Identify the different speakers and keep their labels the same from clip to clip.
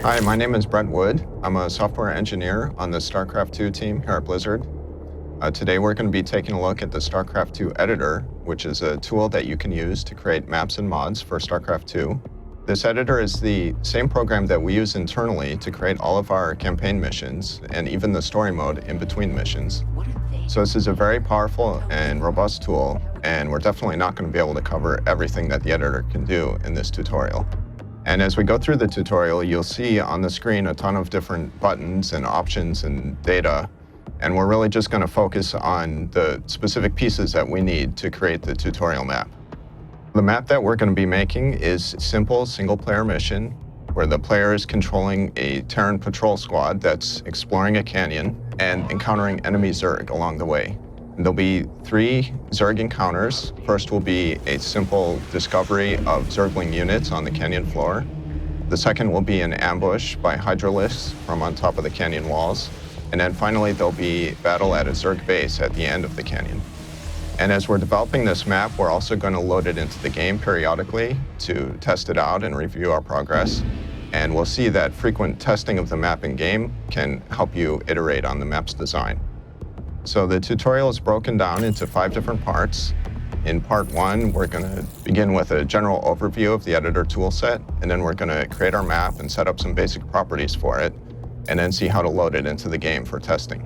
Speaker 1: Hi, my name is Brent Wood. I'm a software engineer on the Starcraft 2 team here at Blizzard. Today we're going to be taking a look at the Starcraft 2 editor, which is a tool that you can use to create maps and mods for Starcraft 2. This editor is the same program that we use internally to create all of our campaign missions and even the story mode in between missions. So this is a very powerful and robust tool, and we're definitely not going to be able to cover everything that the editor can do in this tutorial. And as we go through the tutorial, you'll see on the screen a ton of different buttons and options and data. And we're really just going to focus on the specific pieces that we need to create the tutorial map. The map that we're going to be making is a simple single-player mission where the player is controlling a Terran patrol squad that's exploring a canyon and encountering enemy Zerg along the way. There'll be 3 Zerg encounters. First will be a simple discovery of Zergling units on the canyon floor. The second will be an ambush by Hydralisks from on top of the canyon walls. And then finally, there'll be battle at a Zerg base at the end of the canyon. And as we're developing this map, we're also going to load it into the game periodically to test it out and review our progress. And we'll see that frequent testing of the map in game can help you iterate on the map's design. So the tutorial is broken down into 5 different parts. In part 1, we're going to begin with a general overview of the editor toolset, and then we're going to create our map and set up some basic properties for it, and then see how to load it into the game for testing.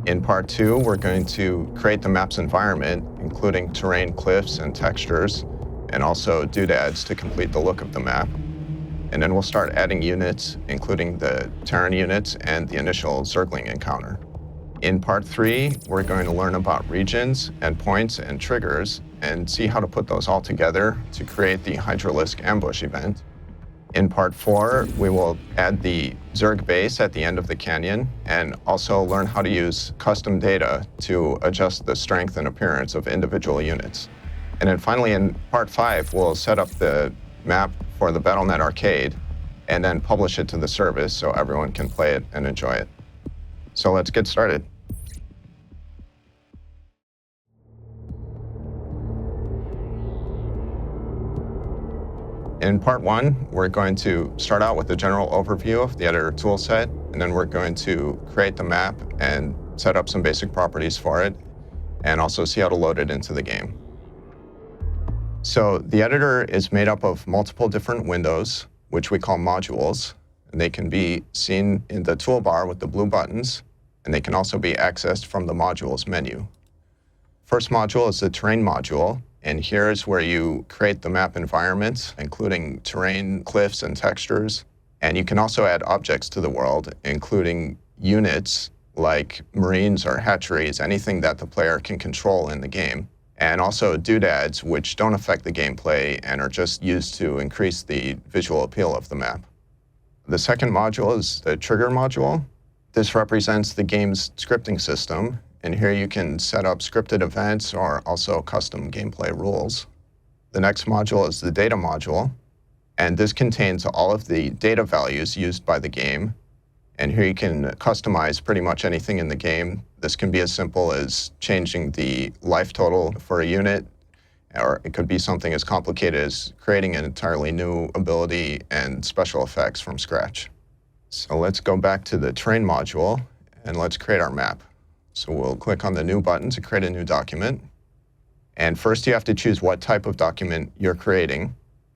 Speaker 1: In part 2, we're going to create the map's environment, including terrain, cliffs, and textures, and also doodads to complete the look of the map. And then we'll start adding units, including the Terran units and the initial Zergling encounter. In part 3, we're going to learn about regions, endpoints, and triggers, and see how to put those all together to create the Hydralisk ambush event. In part 4, we will add the Zerg base at the end of the canyon, and also learn how to use custom data to adjust the strength and appearance of individual units. And then finally, in part 5, we'll set up the map for the Battle.net arcade, and then publish it to the service so everyone can play it and enjoy it. So let's get started. In part 1, we're going to start out with a general overview of the editor toolset, and then we're going to create the map and set up some basic properties for it, and also see how to load it into the game. So the editor is made up of multiple different windows, which we call modules. And they can be seen in the toolbar with the blue buttons, and they can also be accessed from the modules menu. First module is the terrain module, and here is where you create the map environments, including terrain, cliffs, and textures. And you can also add objects to the world, including units like marines or hatcheries, anything that the player can control in the game. And also doodads, which don't affect the gameplay and are just used to increase the visual appeal of the map. The second module is the trigger module. This represents the game's scripting system, and here you can set up scripted events or also custom gameplay rules. The next module is the data module, and this contains all of the data values used by the game. And here you can customize pretty much anything in the game. This can be as simple as changing the life total for a unit, or it could be something as complicated as creating an entirely new ability and special effects from scratch. So let's go back to the terrain module, and let's create our map. So we'll click on the new button to create a new document. And first you have to choose what type of document you're creating.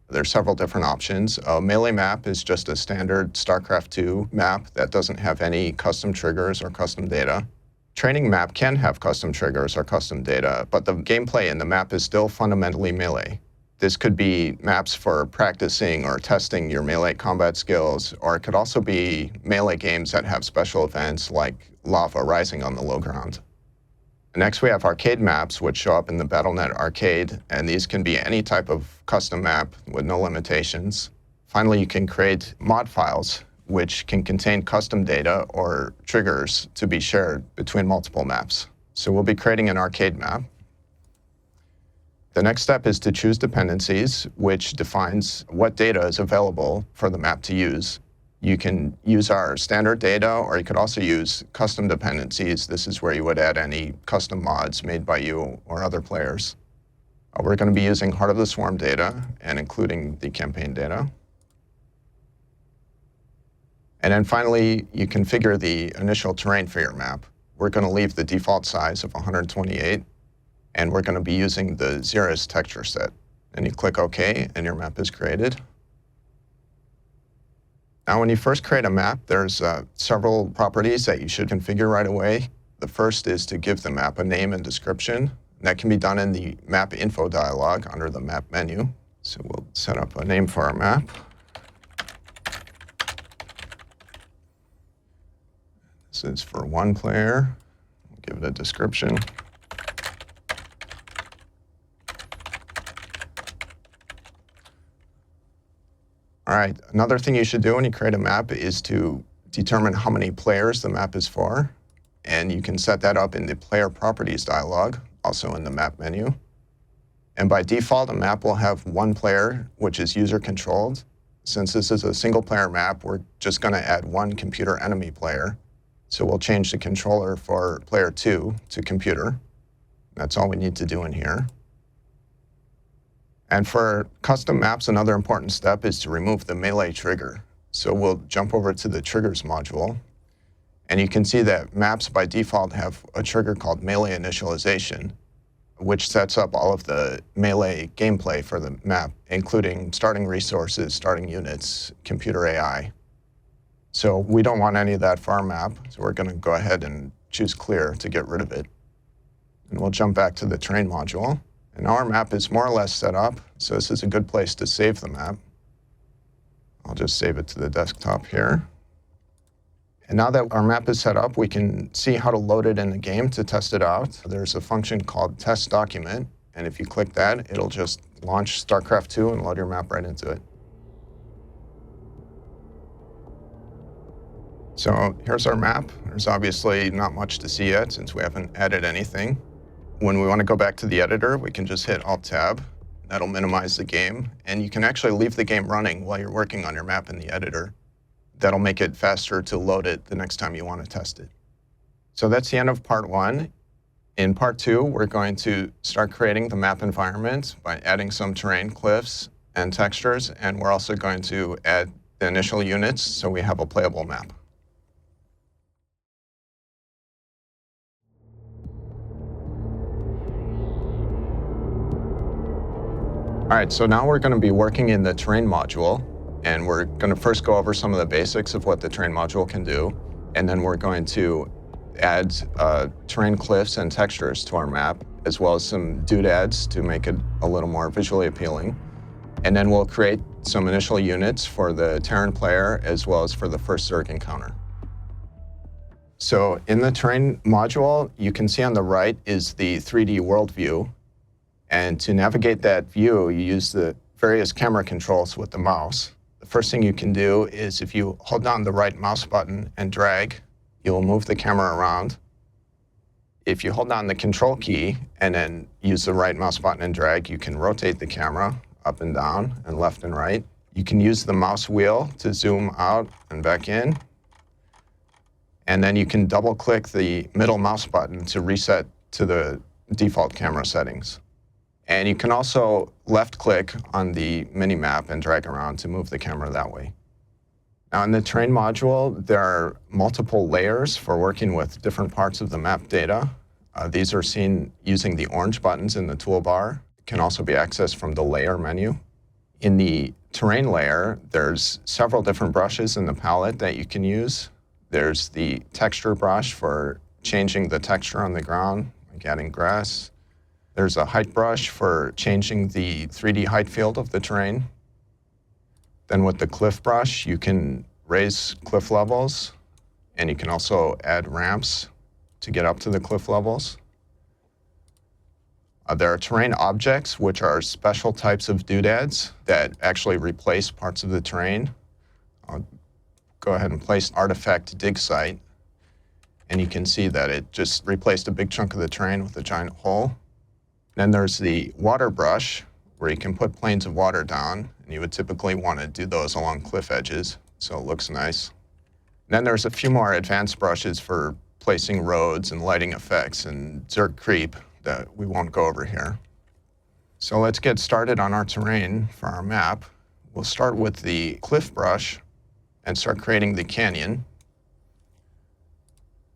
Speaker 1: There's several different options. A melee map is just a standard StarCraft 2 map that doesn't have any custom triggers or custom data. Training map can have custom triggers or custom data, but the gameplay in the map is still fundamentally melee. This could be maps for practicing or testing your melee combat skills, or it could also be melee games that have special events like lava rising on the low ground. Next, we have arcade maps, which show up in the Battle.net arcade, and these can be any type of custom map with no limitations. Finally, you can create mod files, which can contain custom data or triggers to be shared between multiple maps. So we'll be creating an arcade map. The next step is to choose dependencies, which defines what data is available for the map to use. You can use our standard data, or you could also use custom dependencies. This is where you would add any custom mods made by you or other players. We're going to be using Heart of the Swarm data and including the campaign data. And then finally, you configure the initial terrain for your map. We're going to leave the default size of 128, and we're going to be using the Xeris texture set. And you click OK, and your map is created. Now, when you first create a map, there's several properties that you should configure right away. The first is to give the map a name and description. That can be done in the Map Info dialog under the Map menu. So we'll set up a name for our map. This is for one player. We'll give it a description. All right, another thing you should do when you create a map is to determine how many players the map is for. And you can set that up in the Player Properties dialog, also in the Map menu. And by default, a map will have one player, which is user-controlled. Since this is a single-player map, we're just going to add one computer enemy player. So we'll change the controller for player 2 to computer. That's all we need to do in here. And for custom maps, another important step is to remove the melee trigger. So we'll jump over to the Triggers module. And you can see that maps by default have a trigger called Melee Initialization, which sets up all of the melee gameplay for the map, including starting resources, starting units, computer AI. So we don't want any of that for our map, so we're going to go ahead and choose Clear to get rid of it. And we'll jump back to the Terrain module. And now our map is more or less set up, so this is a good place to save the map. I'll just save it to the desktop here. And now that our map is set up, we can see how to load it in the game to test it out. There's a function called Test Document, and if you click that, it'll just launch Starcraft 2 and load your map right into it. So here's our map. There's obviously not much to see yet since we haven't added anything. When we want to go back to the editor, we can just hit Alt-Tab. That'll minimize the game, and you can actually leave the game running while you're working on your map in the editor. That'll make it faster to load it the next time you want to test it. So that's the end of part 1. In part 2, we're going to start creating the map environment by adding some terrain, cliffs, and textures, and we're also going to add the initial units so we have a playable map. All right, so now we're going to be working in the terrain module, and we're going to first go over some of the basics of what the terrain module can do, and then we're going to add terrain cliffs and textures to our map, as well as some doodads to make it a little more visually appealing. And then we'll create some initial units for the Terran player, as well as for the first Zerg encounter. So in the terrain module, you can see on the right is the 3D world view. And to navigate that view, you use the various camera controls with the mouse. The first thing you can do is if you hold down the right mouse button and drag, you'll move the camera around. If you hold down the control key and then use the right mouse button and drag, you can rotate the camera up and down and left and right. You can use the mouse wheel to zoom out and back in. And then you can double-click the middle mouse button to reset to the default camera settings. And you can also left-click on the mini-map and drag around to move the camera that way. Now, in the terrain module, there are multiple layers for working with different parts of the map data. These are seen using the orange buttons in the toolbar. It can also be accessed from the Layer menu. In the terrain layer, there's several different brushes in the palette that you can use. There's the texture brush for changing the texture on the ground, like adding grass. There's a height brush for changing the 3D height field of the terrain. Then with the cliff brush, you can raise cliff levels, and you can also add ramps to get up to the cliff levels. There are terrain objects, which are special types of doodads that actually replace parts of the terrain. I'll go ahead and place artifact dig site, and you can see that it just replaced a big chunk of the terrain with a giant hole. Then there's the water brush, where you can put planes of water down, and you would typically want to do those along cliff edges, so it looks nice. And then there's a few more advanced brushes for placing roads and lighting effects and Zerg creep that we won't go over here. So let's get started on our terrain for our map. We'll start with the cliff brush. and start creating the canyon.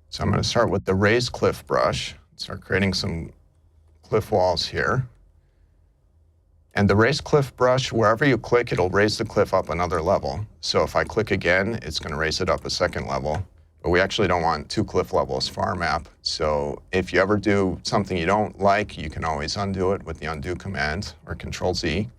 Speaker 1: So I'm going to start with the raised cliff brush, start creating some cliff walls here. And the raised cliff brush, wherever you click, it'll raise the cliff up another level. So if I click again, it's going to raise it up a second level. But we actually don't want 2 cliff levels for our map. So if you ever do something you don't like, you can always undo it with the undo command or Control-Z.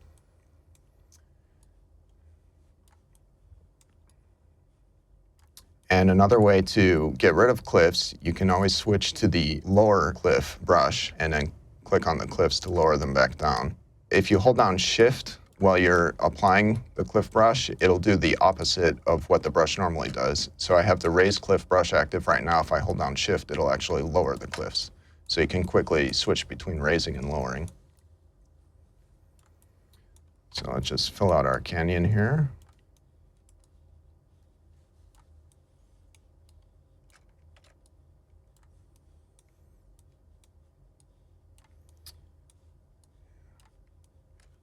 Speaker 1: And another way to get rid of cliffs, you can always switch to the lower cliff brush and then click on the cliffs to lower them back down. If you hold down Shift while you're applying the cliff brush, it'll do the opposite of what the brush normally does. So I have the raised cliff brush active right now. If I hold down Shift, it'll actually lower the cliffs. So you can quickly switch between raising and lowering. So let's just fill out our canyon here.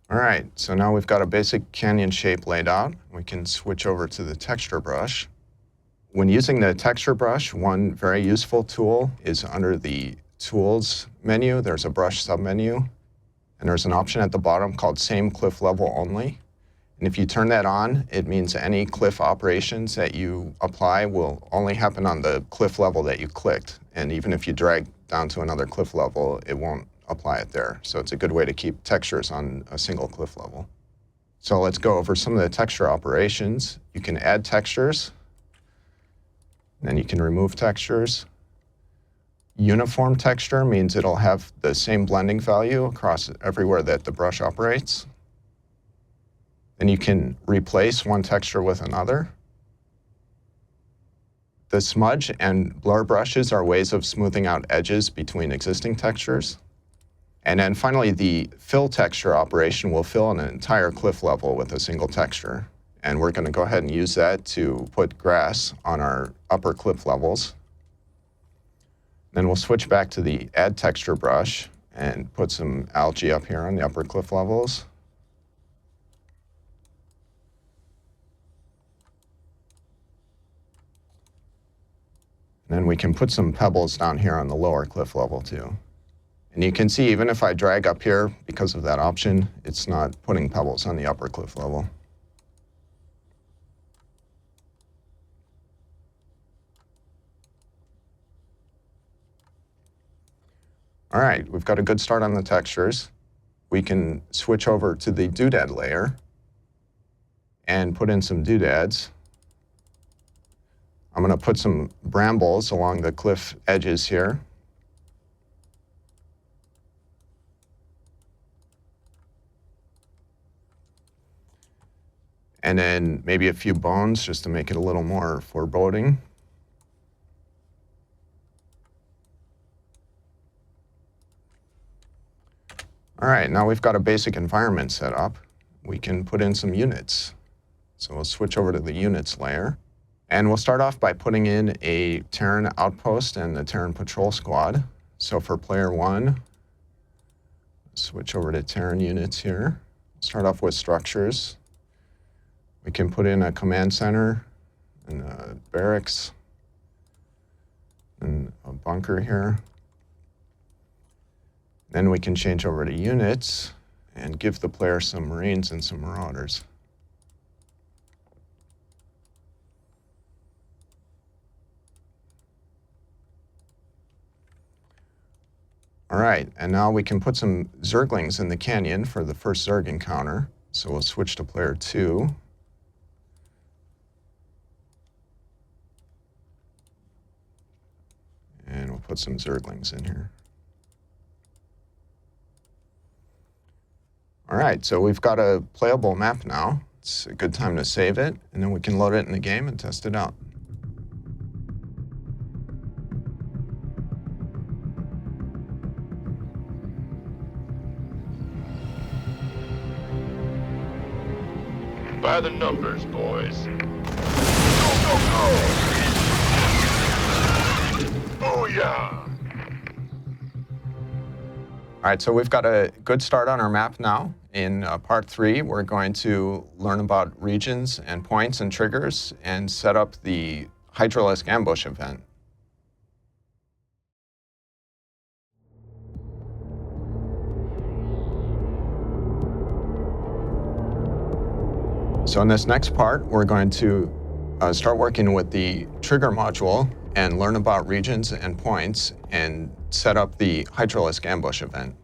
Speaker 1: All right, so now we've got a basic canyon shape laid out. We can switch over to the texture brush. When using the texture brush, one very useful tool is under the Tools menu. There's a brush submenu, and there's an option at the bottom called Same Cliff Level Only. And if you turn that on, it means any cliff operations that you apply will only happen on the cliff level that you clicked. And even if you drag down to another cliff level, it won't apply it there. So it's a good way to keep textures on a single cliff level. So let's go over some of the texture operations. You can add textures, and then you can remove textures. Uniform texture means it'll have the same blending value across everywhere that the brush operates. Then you can replace one texture with another. The smudge and blur brushes are ways of smoothing out edges between existing textures. And then finally, the fill texture operation will fill an entire cliff level with a single texture. And we're going to go ahead and use that to put grass on our upper cliff levels. Then we'll switch back to the Add Texture brush and put some algae up here on the upper cliff levels. And then we can put some pebbles down here on the lower cliff level too. And you can see even if I drag up here, because of that option, it's not putting pebbles on the upper cliff level. All right, we've got a good start on the textures. We can switch over to the doodad layer and put in some doodads. I'm going to put some brambles along the cliff edges here. And then maybe a few bones just to make it a little more foreboding. All right, now we've got a basic environment set up. We can put in some units. So we'll switch over to the units layer. And we'll start off by putting in a Terran outpost and the Terran patrol squad. So for player 1, switch over to Terran units here. Start off with structures. We can put in a command center and a barracks and a bunker here. Then we can change over to units and give the player some Marines and some Marauders. All right, and now we can put some Zerglings in the canyon for the first Zerg encounter. So we'll switch to player 2. And we'll put some Zerglings in here. All right, so we've got a playable map now. It's a good time to save it, and then we can load it in the game and test it out.
Speaker 2: By the numbers, boys. Go, go, go! Booyah!
Speaker 1: All right, so we've got a good start on our map now. In part 3, we're going to learn about regions and points and triggers and set up the Hydralisk ambush event. So in this next part, we're going to start working with the trigger module and learn about regions and points and set up the Hydralisk ambush event.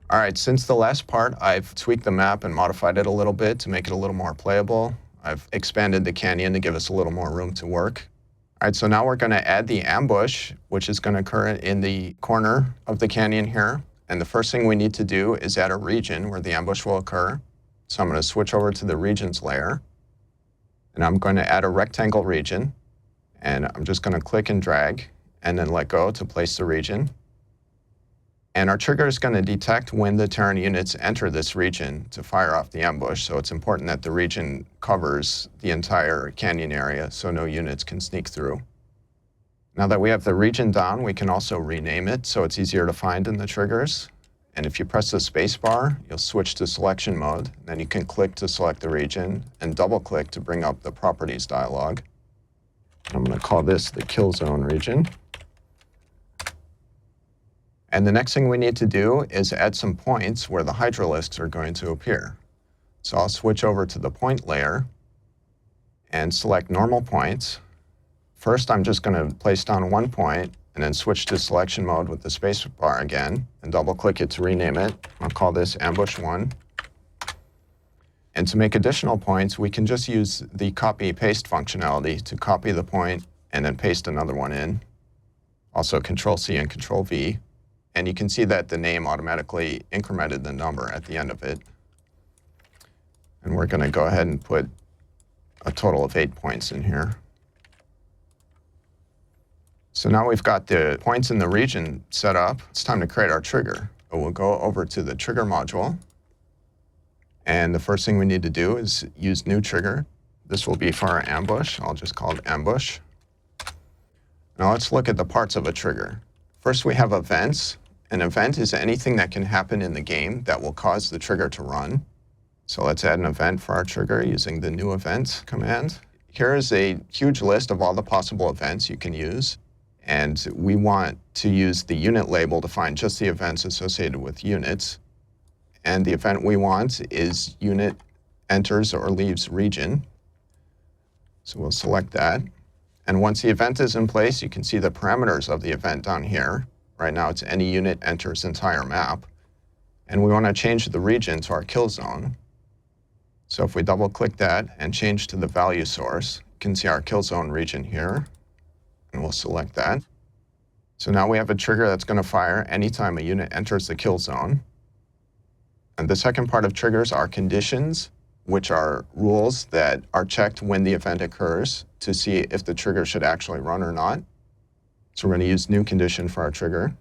Speaker 1: All right, since the last part, I've tweaked the map and modified it a little bit to make it a little more playable. I've expanded the canyon to give us a little more room to work. All right, so now we're going to add the ambush, which is going to occur in the corner of the canyon here. And the first thing we need to do is add a region where the ambush will occur. So I'm going to switch over to the regions layer. And I'm going to add a rectangle region. And I'm just going to click and drag and then let go to place the region. And our trigger is going to detect when the Terran units enter this region to fire off the ambush. So it's important that the region covers the entire canyon area so no units can sneak through. Now that we have the region down, we can also rename it so it's easier to find in the triggers. And if you press the space bar, you'll switch to selection mode. Then you can click to select the region and double click to bring up the properties dialog. I'm going to call this the kill zone region. And the next thing we need to do is add some points where the hydralisks are going to appear. So I'll switch over to the point layer and select normal points. First, I'm just going to place down one point and then switch to selection mode with the space bar again and double click it to rename it. I'll call this ambush 1. And to make additional points, we can just use the copy paste functionality to copy the point and then paste another one in. Also Control C and Control V. And you can see that the name automatically incremented the number at the end of it. And we're going to go ahead and put a total of 8 points in here. So now we've got the points in the region set up. It's time to create our trigger. So we'll go over to the trigger module. And the first thing we need to do is use new trigger. This will be for our ambush. I'll just call it ambush. Now let's look at the parts of a trigger. First, we have events. An event is anything that can happen in the game that will cause the trigger to run. So let's add an event for our trigger using the new event command. Here is a huge list of all the possible events you can use. And we want to use the unit label to find just the events associated with units. And the event we want is unit enters or leaves region. So we'll select that. And once the event is in place, you can see the parameters of the event down here. Right now, it's any unit enters entire map. And we want to change the region to our kill zone. So if we double click that and change to the value source, you can see our kill zone region here. And we'll select that. So now we have a trigger that's going to fire anytime a unit enters the kill zone. And the second part of triggers are conditions, which are rules that are checked when the event occurs to see if the trigger should actually run or not. So we're going to use new condition for our trigger.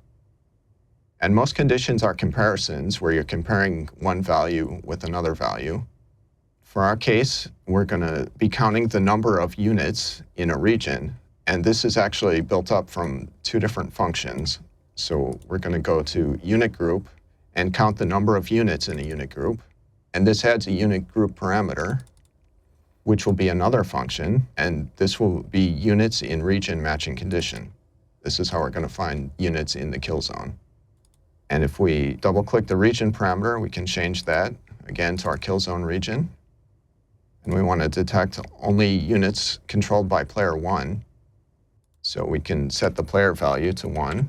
Speaker 1: And most conditions are comparisons, where you're comparing one value with another value. For our case, we're going to be counting the number of units in a region. And this is actually built up from 2 different functions. So we're going to go to unit group and count the number of units in a unit group. And this adds a unit group parameter, which will be another function. And this will be units in region matching condition. This is how we're going to find units in the kill zone. And if we double click the region parameter, we can change that again to our kill zone region. And we want to detect only units controlled by player 1. So we can set the player value to 1.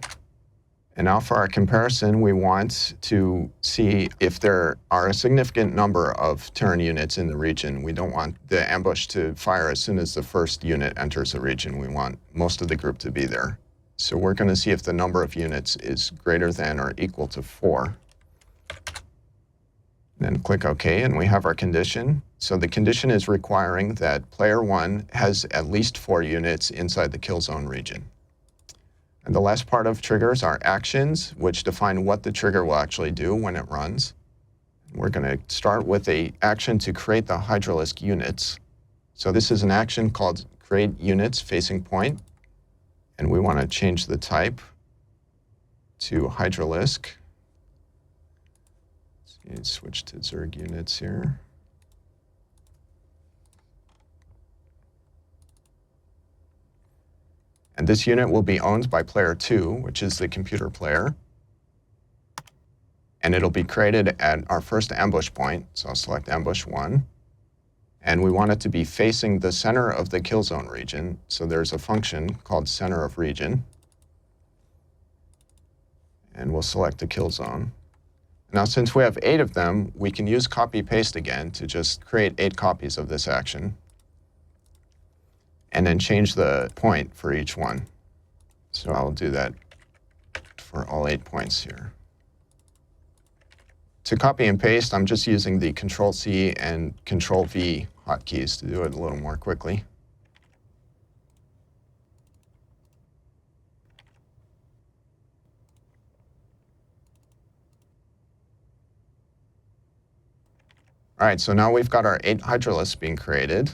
Speaker 1: And now for our comparison, we want to see if there are a significant number of Terran units in the region. We don't want the ambush to fire as soon as the first unit enters the region. We want most of the group to be there. So we're going to see if the number of units is greater than or equal to 4. Then click OK, and we have our condition. So the condition is requiring that player 1 has at least 4 units inside the kill zone region. And the last part of triggers are actions, which define what the trigger will actually do when it runs. We're going to start with an action to create the hydralisk units. So this is an action called create units facing point. And we want to change the type to hydralisk. Okay, switch to Zerg units here. And this unit will be owned by player 2, which is the computer player. And it'll be created at our first ambush point. So I'll select ambush 1. And we want it to be facing the center of the kill zone region. So there's a function called center of region. And we'll select the kill zone. Now, since we have 8 of them, we can use copy-paste again to just create 8 copies of this action. And then change the point for each one. So I'll do that for all 8 points here. To copy and paste, I'm just using the Control-C and Control-V hotkeys to do it a little more quickly. All right, so now we've got our 8 Hydralisks being created.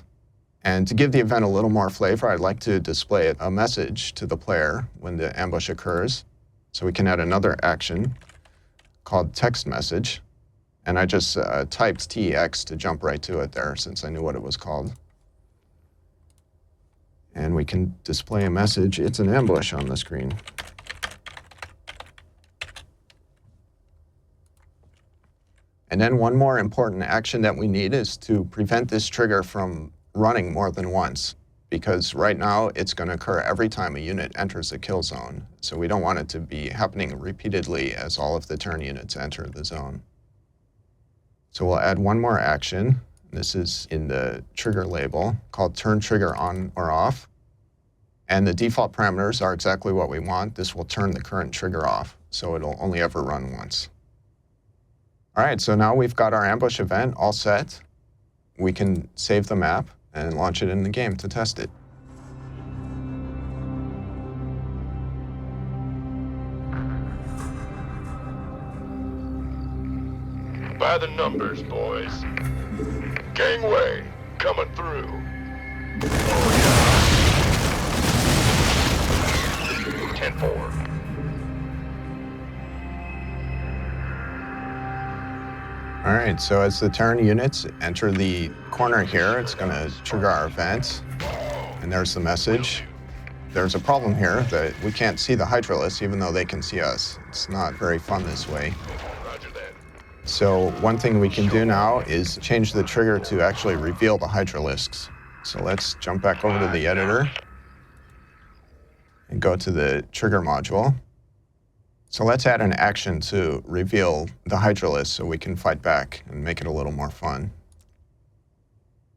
Speaker 1: And to give the event a little more flavor, I'd like to display a message to the player when the ambush occurs. So we can add another action called text message. And I just typed TX to jump right to it there since I knew what it was called. And we can display a message. It's an ambush on the screen. And then one more important action that we need is to prevent this trigger from running more than once, because right now it's going to occur every time a unit enters the kill zone. So we don't want it to be happening repeatedly as all of the turn units enter the zone. So we'll add one more action. This is in the trigger label called turn trigger on or off. And the default parameters are exactly what we want. This will turn the current trigger off, so it'll only ever run once. All right, so now we've got our ambush event all set. We can save the map and launch it in the game to test it.
Speaker 2: By the numbers, boys. Gangway, coming through. Oh, yeah. 10-4.
Speaker 1: All right, so as the turn units enter the corner here, it's going to trigger our event. And there's the message. There's a problem here that we can't see the Hydralisks even though they can see us. It's not very fun this way.
Speaker 2: Roger that.
Speaker 1: So one thing we can do now is change the trigger to actually reveal the Hydralisks. So let's jump back over to the editor and go to the trigger module. So let's add an action to reveal the Hydralisk so we can fight back and make it a little more fun.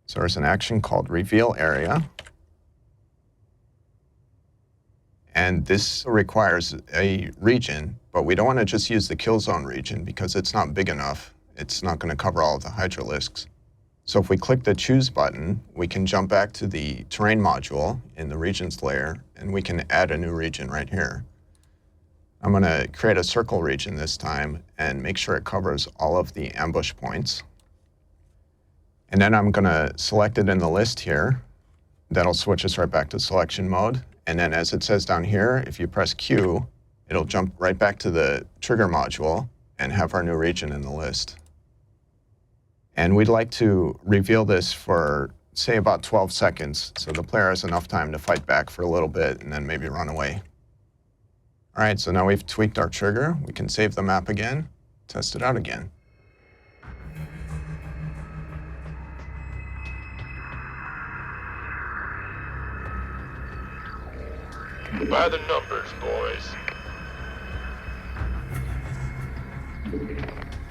Speaker 1: So there's an action called reveal area. And this requires a region, but we don't want to just use the kill zone region because it's not big enough. It's not going to cover all of the Hydralisks. So if we click the choose button, we can jump back to the terrain module in the regions layer, and we can add a new region right here. I'm going to create a circle region this time and make sure it covers all of the ambush points. And then I'm going to select it in the list here. That'll switch us right back to selection mode. And then as it says down here, if you press Q, it'll jump right back to the trigger module and have our new region in the list. And we'd like to reveal this for, say, about 12 seconds, so the player has enough time to fight back for a little bit and then maybe run away. All right, so now we've tweaked our trigger. We can save the map again, test it out again.
Speaker 2: By the numbers, boys.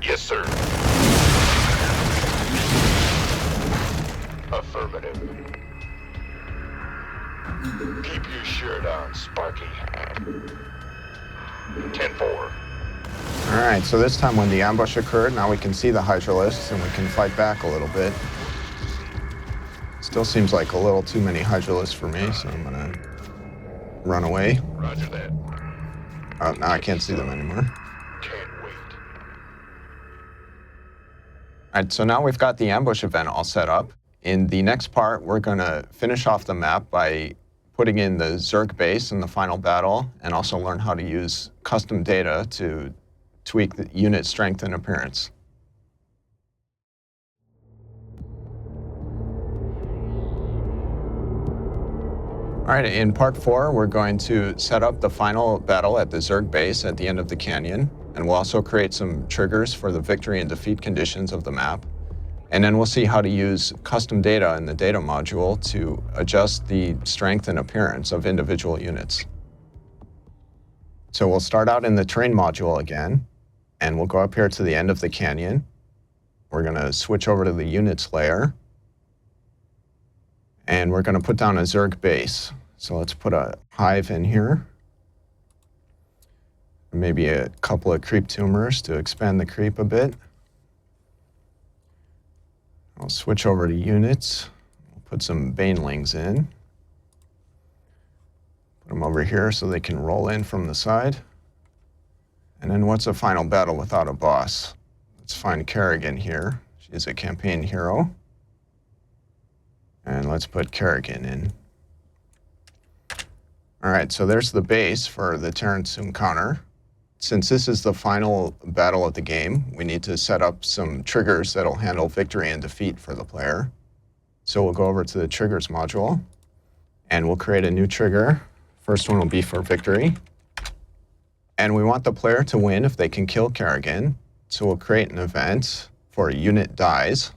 Speaker 2: Yes, sir. Affirmative. Keep your shirt on, Sparky. 10-4.
Speaker 1: All right, so this time when the ambush occurred, now we can see the Hydralisks and we can fight back a little bit. Still seems like a little too many Hydralisks for me, so I'm gonna run away.
Speaker 2: Roger that.
Speaker 1: Oh, now I can't see them anymore.
Speaker 2: Can't wait.
Speaker 1: All right, so now we've got the ambush event all set up. In the next part, we're gonna finish off the map by putting in the Zerg base in the final battle, and also learn how to use custom data to tweak the unit strength and appearance. All right, in part 4, we're going to set up the final battle at the Zerg base at the end of the canyon, and we'll also create some triggers for the victory and defeat conditions of the map. And then we'll see how to use custom data in the data module to adjust the strength and appearance of individual units. So we'll start out in the terrain module again, and we'll go up here to the end of the canyon. We're going to switch over to the units layer, and we're going to put down a Zerg base. So let's put a hive in here, maybe a couple of creep tumors to expand the creep a bit. I'll switch over to units. We'll put some banelings in. Put them over here so they can roll in from the side. And then what's a final battle without a boss? Let's find Kerrigan here. She's a campaign hero. And let's put Kerrigan in. All right, so there's the base for the Terrence encounter. Since this is the final battle of the game, we need to set up some triggers that'll handle victory and defeat for the player. So we'll go over to the triggers module, and we'll create a new trigger. First one will be for victory. And we want the player to win if they can kill Kerrigan. So we'll create an event for unit dies.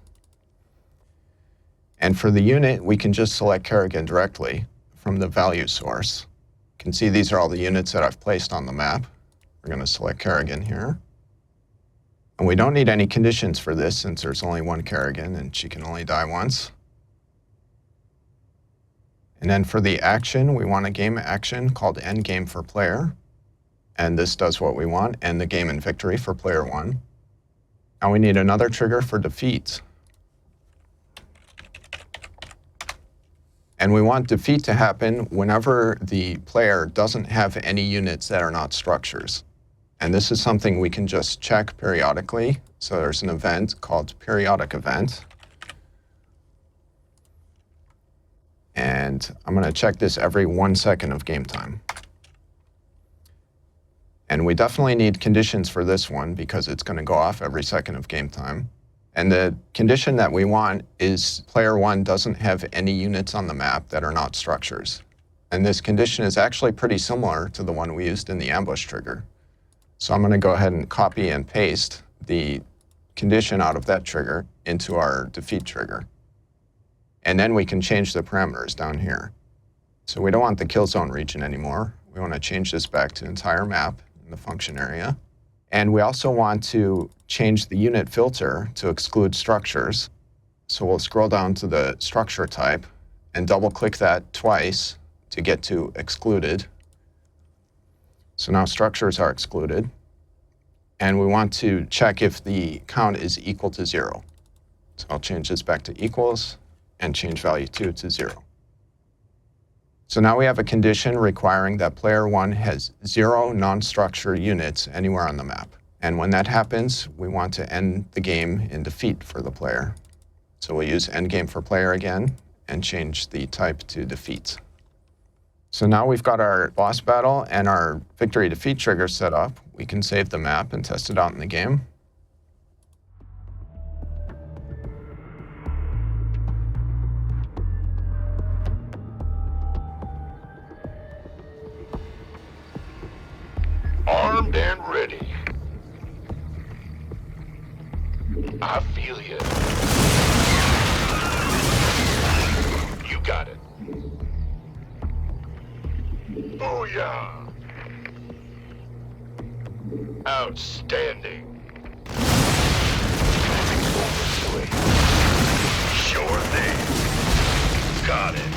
Speaker 1: And for the unit, we can just select Kerrigan directly from the value source. You can see these are all the units that I've placed on the map. We're going to select Kerrigan here. And we don't need any conditions for this since there's only one Kerrigan and she can only die once. And then for the action, we want a game action called end game for player. And this does what we want, end the game in victory for player 1. Now we need another trigger for defeat. And we want defeat to happen whenever the player doesn't have any units that are not structures. And this is something we can just check periodically. So there's an event called periodic event. And I'm going to check this every 1 second of game time. And we definitely need conditions for this one because it's going to go off every second of game time. And the condition that we want is player 1 doesn't have any units on the map that are not structures. And this condition is actually pretty similar to the one we used in the ambush trigger. So I'm going to go ahead and copy and paste the condition out of that trigger into our defeat trigger. And then we can change the parameters down here. So we don't want the kill zone region anymore. We want to change this back to entire map in the function area. And we also want to change the unit filter to exclude structures. So we'll scroll down to the structure type and double click that twice to get to excluded. So now structures are excluded. And we want to check if the count is equal to 0. So I'll change this back to equals and change value 2 to 0. So now we have a condition requiring that player 1 has 0 non-structure units anywhere on the map. And when that happens, we want to end the game in defeat for the player. So we'll use end game for player again and change the type to defeat. So now we've got our boss battle and our victory defeat trigger set up. We can save the map and test it out in the game.
Speaker 2: Armed and ready. I feel you. You got it. Booyah! Outstanding. Sure thing. Got it.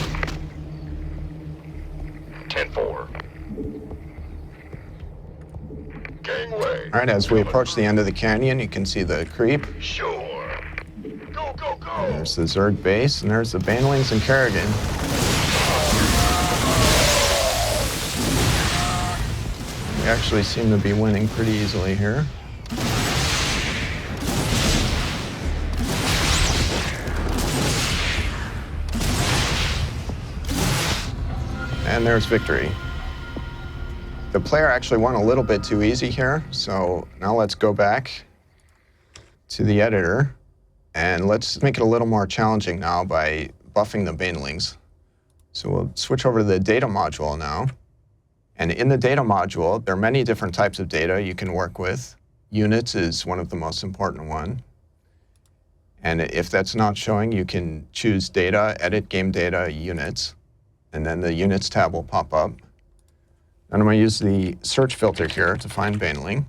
Speaker 2: 10-4. Gangway.
Speaker 1: All right, as we approach the end of the canyon, you can see the creep.
Speaker 2: Sure. Go, go, go.
Speaker 1: There's the Zerg base, and there's the Banelings and Kerrigan. We actually seem to be winning pretty easily here. And there's victory. The player actually won a little bit too easy here, so now let's go back to the editor and let's make it a little more challenging now by buffing the Banelings. So we'll switch over to the data module now. And in the data module, there are many different types of data you can work with. Units is one of the most important one. And if that's not showing, you can choose data, edit game data, units, and then the units tab will pop up. And I'm going to use the search filter here to find Baneling.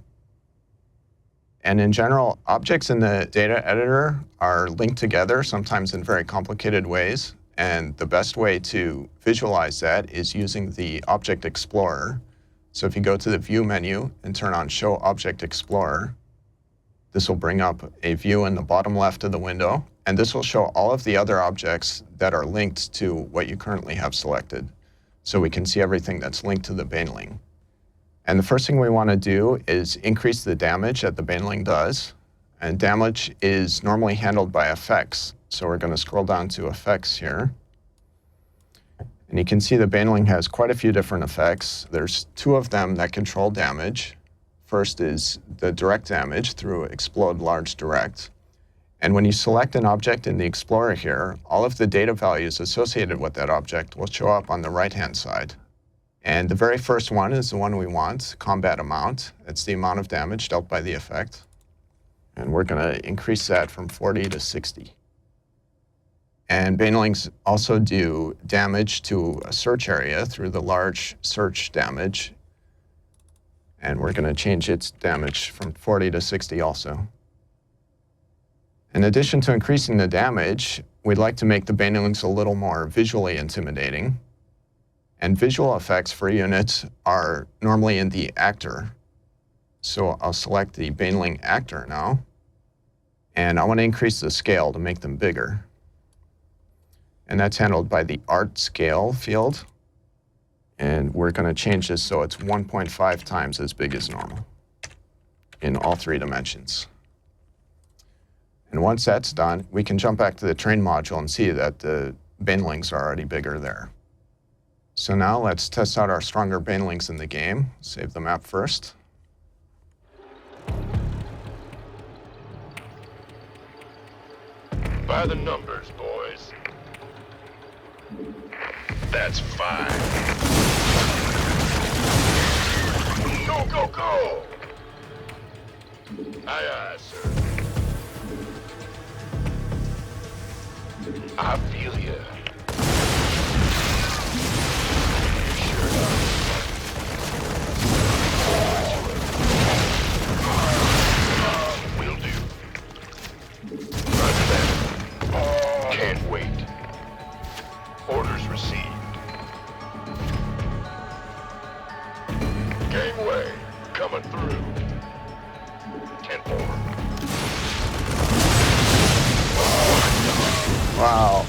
Speaker 1: And in general, objects in the data editor are linked together, sometimes in very complicated ways. And the best way to visualize that is using the Object Explorer. So if you go to the View menu and turn on Show Object Explorer, this will bring up a view in the bottom left of the window. And this will show all of the other objects that are linked to what you currently have selected. So we can see everything that's linked to the Baneling. And the first thing we want to do is increase the damage that the Baneling does. And damage is normally handled by effects. So we're going to scroll down to effects here. And you can see the Baneling has quite a few different effects. There's 2 of them that control damage. First is the direct damage through Explode Large Direct. And when you select an object in the Explorer here, all of the data values associated with that object will show up on the right-hand side. And the very first one is the one we want, combat amount. It's the amount of damage dealt by the effect. And we're going to increase that from 40 to 60. And Banelings also do damage to a search area through the large search damage. And we're going to change its damage from 40 to 60 also. In addition to increasing the damage, we'd like to make the Banelings a little more visually intimidating. And visual effects for units are normally in the actor. So I'll select the Baneling actor now. And I want to increase the scale to make them bigger. And that's handled by the Art Scale field. And we're going to change this so it's 1.5 times as big as normal in all 3 dimensions. And once that's done, we can jump back to the train module and see that the Banelings are already bigger there. So now let's test out our stronger Banelings in the game. Save the map first.
Speaker 2: By the numbers, boys. That's 5. Go, go, go! Aye, aye, sir. I feel ya. Sure enough. Will do. Roger that. Can't wait. Orders received. Gangway, coming through. 10-4.
Speaker 1: Wow,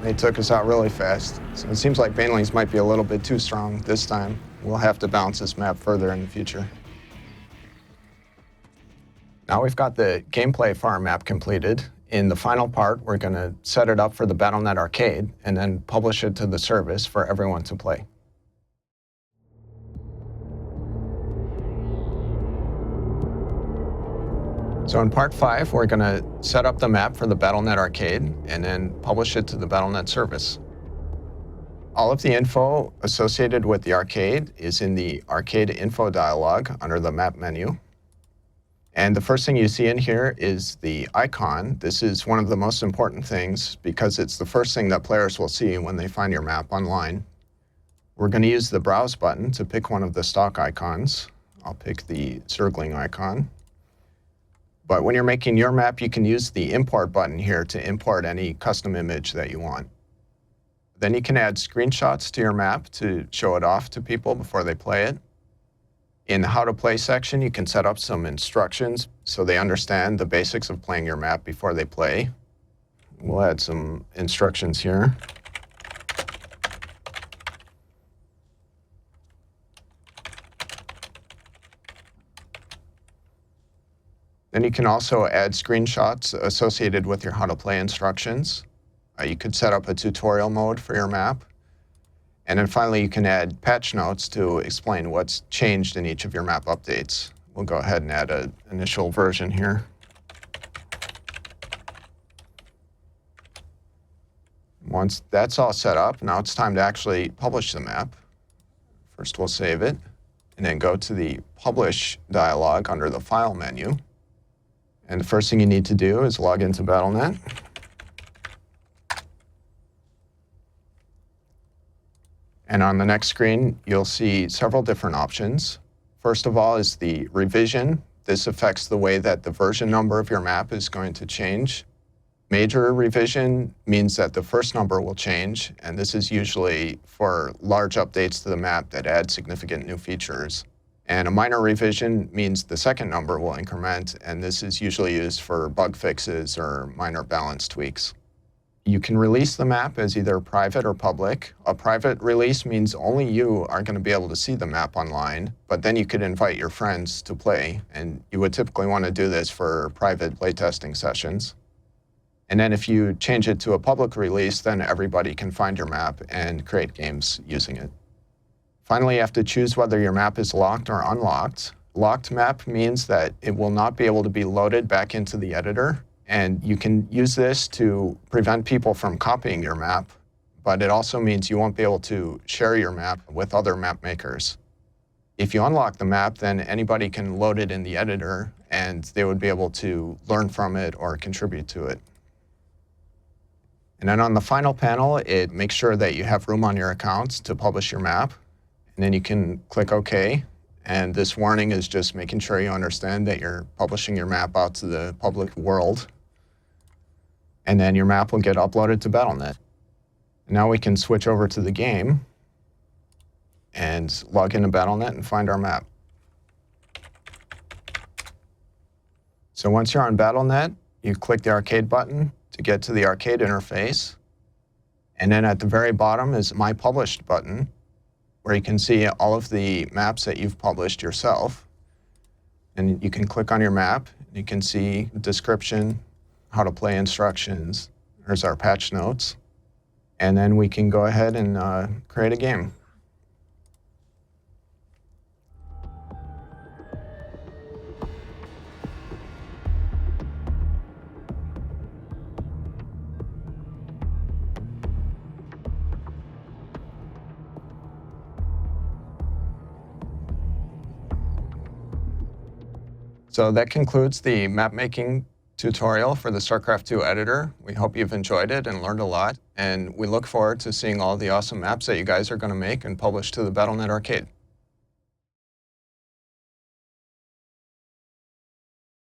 Speaker 1: they took us out really fast. So it seems like Banelings might be a little bit too strong this time. We'll have to bounce this map further in the future. Now we've got the gameplay for our map completed. In the final part, we're going to set it up for the BattleNet Arcade and then publish it to the service for everyone to play. So in part 5, we're going to set up the map for the BattleNet Arcade and then publish it to the BattleNet service. All of the info associated with the arcade is in the Arcade Info dialog under the Map menu. And the first thing you see in here is the icon. This is one of the most important things because it's the first thing that players will see when they find your map online. We're going to use the Browse button to pick one of the stock icons. I'll pick the circling icon. But when you're making your map, you can use the Import button here to import any custom image that you want. Then you can add screenshots to your map to show it off to people before they play it. In the How to Play section, you can set up some instructions so they understand the basics of playing your map before they play. We'll add some instructions here. Then you can also add screenshots associated with your How to Play instructions. You could set up a tutorial mode for your map. And then finally, you can add patch notes to explain what's changed in each of your map updates. We'll go ahead and add an initial version here. Once that's all set up, now it's time to actually publish the map. First, we'll save it, and then go to the Publish dialog under the File menu. And the first thing you need to do is log into Battle.net. And on the next screen, you'll see several different options. First of all is the revision. This affects the way that the version number of your map is going to change. Major revision means that the first number will change, and this is usually for large updates to the map that add significant new features. And a minor revision means the second number will increment, and this is usually used for bug fixes or minor balance tweaks. You can release the map as either private or public. A private release means only you are going to be able to see the map online, but then you could invite your friends to play, and you would typically want to do this for private playtesting sessions. And then if you change it to a public release, then everybody can find your map and create games using it. Finally, you have to choose whether your map is locked or unlocked. Locked map means that it will not be able to be loaded back into the editor. And you can use this to prevent people from copying your map, but it also means you won't be able to share your map with other map makers. If you unlock the map, then anybody can load it in the editor, and they would be able to learn from it or contribute to it. And then on the final panel, it makes sure that you have room on your account to publish your map. And then you can click OK. And this warning is just making sure you understand that you're publishing your map out to the public world. And then your map will get uploaded to Battle.net. Now we can switch over to the game and log into Battle.net and find our map. So once you're on Battle.net, you click the arcade button to get to the arcade interface. And then at the very bottom is My Published button, where you can see all of the maps that you've published yourself. And you can click on your map. You can see the description, how to play instructions. There's our patch notes. And then we can go ahead and create a game. So that concludes the map making tutorial for the Starcraft 2 editor. We hope you've enjoyed it and learned a lot, and we look forward to seeing all the awesome maps that you guys are going to make and publish to the Battle.net arcade.